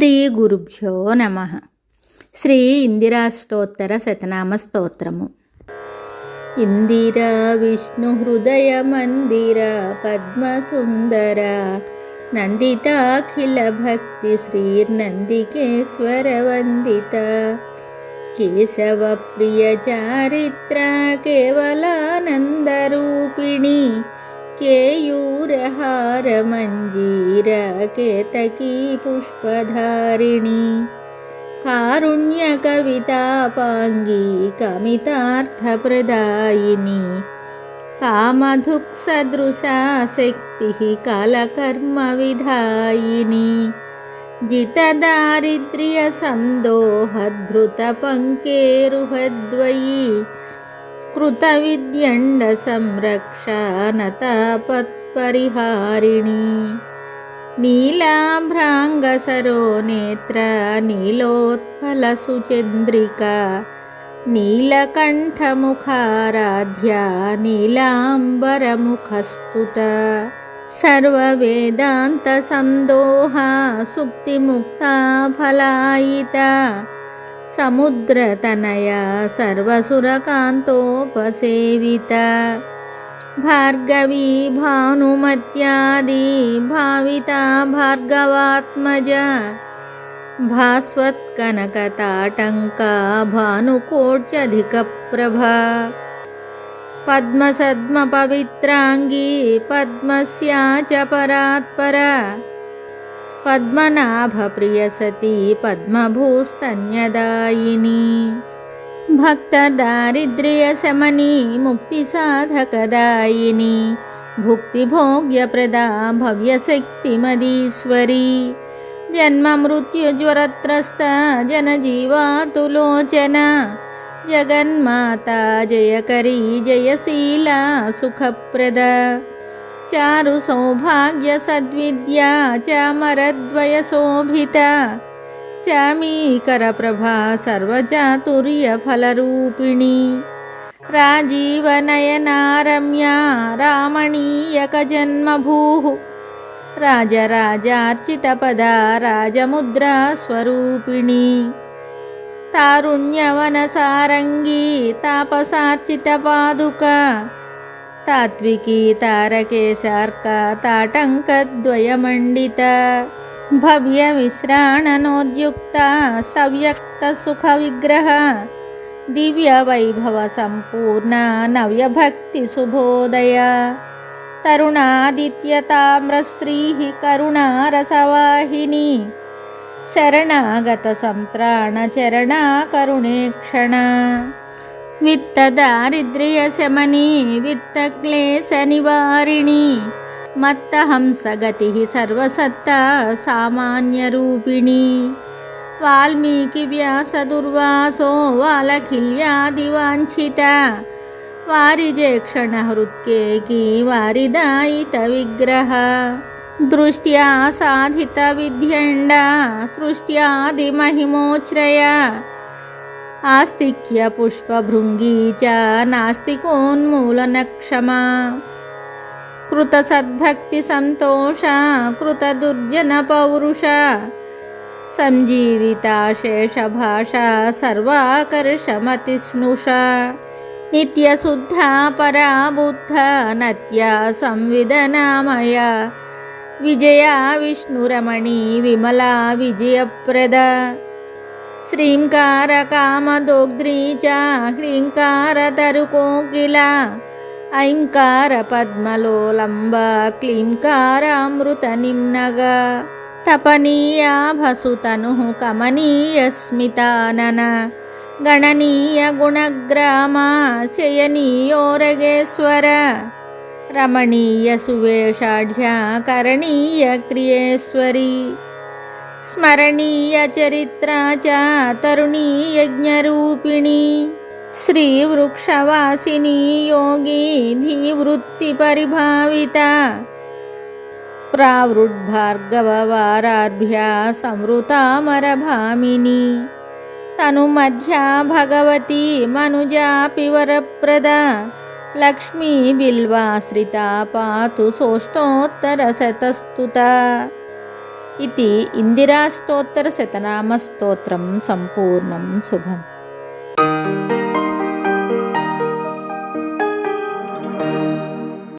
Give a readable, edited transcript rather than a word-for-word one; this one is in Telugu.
శ్రీ గురుభ్యో నమః. శ్రీ ఇందిరాష్టోత్తర శతనామ స్తోత్రము. ఇందిరా విష్ణు హృదయ మందిర పద్మసుందర నందితాఖిల భక్తి శ్రీర్నందికేశ్వర వందిత కేశవ ప్రియ చారిత్ర కేవలానందరూపిణి కేయూరహార మంజీర కేతకీ పుష్పధారిణి కారుణ్య కవితాపాంగీ కమితార్థప్రదాయిని కామధుక్ సదృశా శక్తి కాలకర్మ విధాయిని జితదారిద్ర్య సందోహధృత పంకేరుహద్వయీ కృత విద్యండ సంరక్షణతాపత్పరిహారిణి నీలాభ్రాంగసరో నేత్ర నీలోత్ఫల సుచంద్రికా నీలకంఠముఖారాధ్య నీలాంబరముఖస్తుత సర్వవేదాంత సందోహ సుక్తిముక్తా ఫలాయిత సముద్రతనయ సర్వసురకాంతోపసేవిత భార్గవీ భానుమత్యాది భావితా భార్గవాత్మజ భాస్వత్కనకతాటంకా భానుకోట్యధికప్రభా పద్మసద్మ పవిత్రాంగీ పద్మస్యా చ పరాత్పరా పద్మనాభ ప్రియ సతీ పద్మభూస్తన్యదాయిని భక్త దారిద్ర్య శమని ముక్తి సాధకదాయిని భుక్తి భోగ్యప్రదా భవ్యశక్తిమదీశ్వరీ జన్మ మృత్యుజ్వరత్రస్త జనజీవాతులోచన జగన్మాతా జయకరీ జయశీలా సుఖప్రద చారు సౌభాగ్య సద్విద్యా చామరద్వయ శోభిత చామీకర ప్రభా సర్వచాతుర్య ఫలరూపిణి రాజీవనయనారమ్యా రామణీయక జన్మభూః రాజరాజార్చిత పదా రాజముద్రా స్వరూపిణి తారుణ్యవన సారంగీ తాపసార్చిత పాదుక తాత్వికీ తారకేశార్క తాటంకద్వయమండిత భవ్య విశ్రాణనోద్యుక్త సవ్యక్త సుఖ విగ్రహ దివ్య వైభవ సంపూర్ణ నవ్యభక్తి శుభోదయ తరుణాదిత్య తామ్రశ్రీ కరుణారసవాహిని శరణాగత సంత్రాణ చరణా కరుణేక్షణ విత్త దారిద్ర్య శమని విత్త క్లేశ నివారిణి మత్త హంసగతి సర్వసత్తా సామాన్య రూపిణి వాల్మీకి వ్యాస దుర్వాసో వాలఖిల్యాదివాంఛిత వారిజేక్షణ హృత్కేకి వారిదాయిత విగ్రహ దృష్ట్యా సాధిత విద్యండ సృష్ట్యాది మహిమోచ్రయ ఆస్తిక్య పుష్పభృంగీ చ నాస్తికోన్మూలన క్షమా కృత సద్భక్తి సంతోష కృత దుర్జన పౌరుష సంజీవితాశేష భాషా సర్వాకర్షమతిస్నుష నిత్యశుద్ధా పరా బుద్ధ నత్యా సంవిదనామయ విజయా విష్ణురమణి విమలా విజయప్రద శ్రీంకార కామదోగ్ధ్రీ చ హ్రీంకార తరుకోకిల ఐంకార పద్మలోలంబ క్లీంకారామృత నిమ్నగ తపనీయా భసుతను కమనీయ స్మితానన గణనీయ గుణగ్రామ శయనీయోరగేశ్వర రమణీయ సువేషాఢ్య కరణీయ క్రియేశ్వరి స్మరణీయ చరిత్రా చ తరుణీయజ్ఞరూపిణి శ్రీవృక్షవాసిని యోగి ధీవృత్తి పరిభావిత ప్రావృద్భార్గవవారాభ్య సంవృతామరభామిని తనుమధ్యా భగవతి మనుజాపి వరప్రద లక్ష్మీ బిల్వాశ్రితా పాతు సోష్టోత్తరశతస్తుత इति इन्दिराष्टोत्तरशतनामस्तोत्रं सम्पूर्णं शुभम्।